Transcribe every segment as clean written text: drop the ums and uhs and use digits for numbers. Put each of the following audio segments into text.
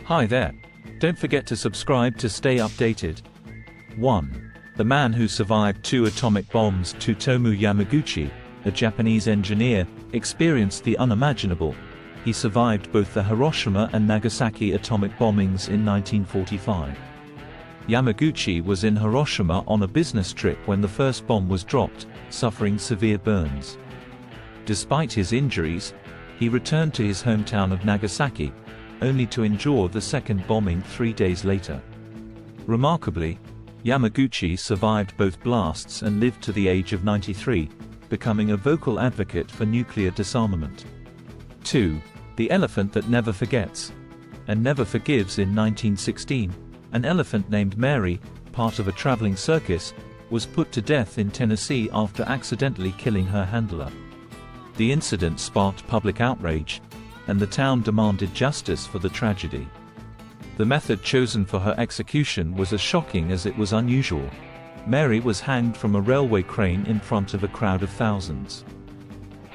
Hi there. Don't forget to subscribe to stay updated. 1. The man who survived 2 atomic bombs. Tsutomu Yamaguchi, a Japanese engineer, experienced the unimaginable. He survived both the Hiroshima and Nagasaki atomic bombings in 1945. Yamaguchi was in Hiroshima on a business trip when the first bomb was dropped, suffering severe burns. Despite his injuries, he returned to his hometown of Nagasaki, only to endure the second bombing 3 days later. Remarkably, Yamaguchi survived both blasts and lived to the age of 93, becoming a vocal advocate for nuclear disarmament. 2. The elephant that never forgets and never forgives. In 1916, an elephant named Mary, part of a traveling circus, was put to death in Tennessee after accidentally killing her handler. The incident sparked public outrage, and the town demanded justice for the tragedy. The method chosen for her execution was as shocking as it was unusual. Mary was hanged from a railway crane in front of a crowd of thousands.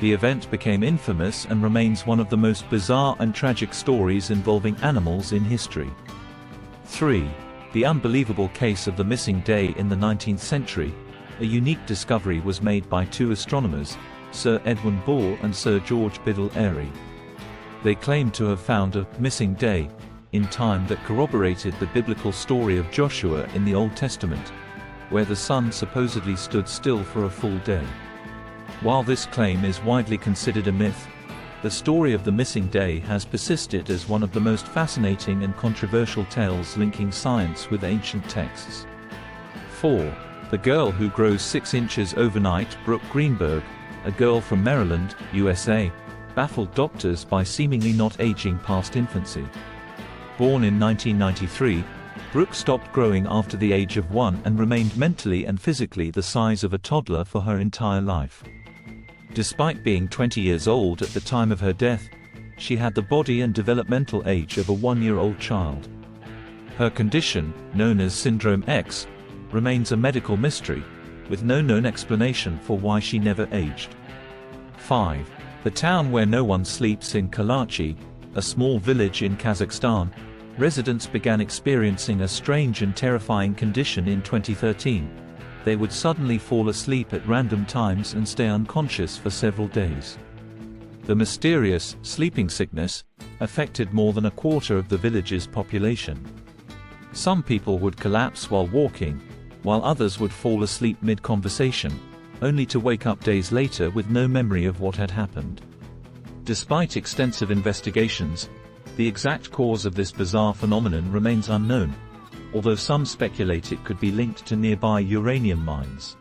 The event became infamous and remains one of the most bizarre and tragic stories involving animals in history. 3. The unbelievable case of the missing day. In the 19th century, a unique discovery was made by 2 astronomers, Sir Edwin Ball and Sir George Biddell Airy. They claimed to have found a missing day in time that corroborated the biblical story of Joshua in the Old Testament, where the sun supposedly stood still for a full day. While this claim is widely considered a myth, the story of the missing day has persisted as one of the most fascinating and controversial tales linking science with ancient texts. 4. The girl who grows 6 inches overnight. Brooke Greenberg, a girl from Maryland, USA, baffled doctors by seemingly not aging past infancy. Born in 1993, Brooke stopped growing after the age of 1 and remained mentally and physically the size of a toddler for her entire life. Despite being 20 years old at the time of her death, she had the body and developmental age of a 1-year-old child. Her condition, known as Syndrome X, remains a medical mystery, with no known explanation for why she never aged. 5. The town where no one sleeps. In Kalachi, a small village in Kazakhstan, residents began experiencing a strange and terrifying condition in 2013. They would suddenly fall asleep at random times and stay unconscious for several days. The mysterious sleeping sickness affected more than a quarter of the village's population. Some people would collapse while walking, while others would fall asleep mid-conversation, only to wake up days later with no memory of what had happened. Despite extensive investigations, the exact cause of this bizarre phenomenon remains unknown, although some speculate it could be linked to nearby uranium mines.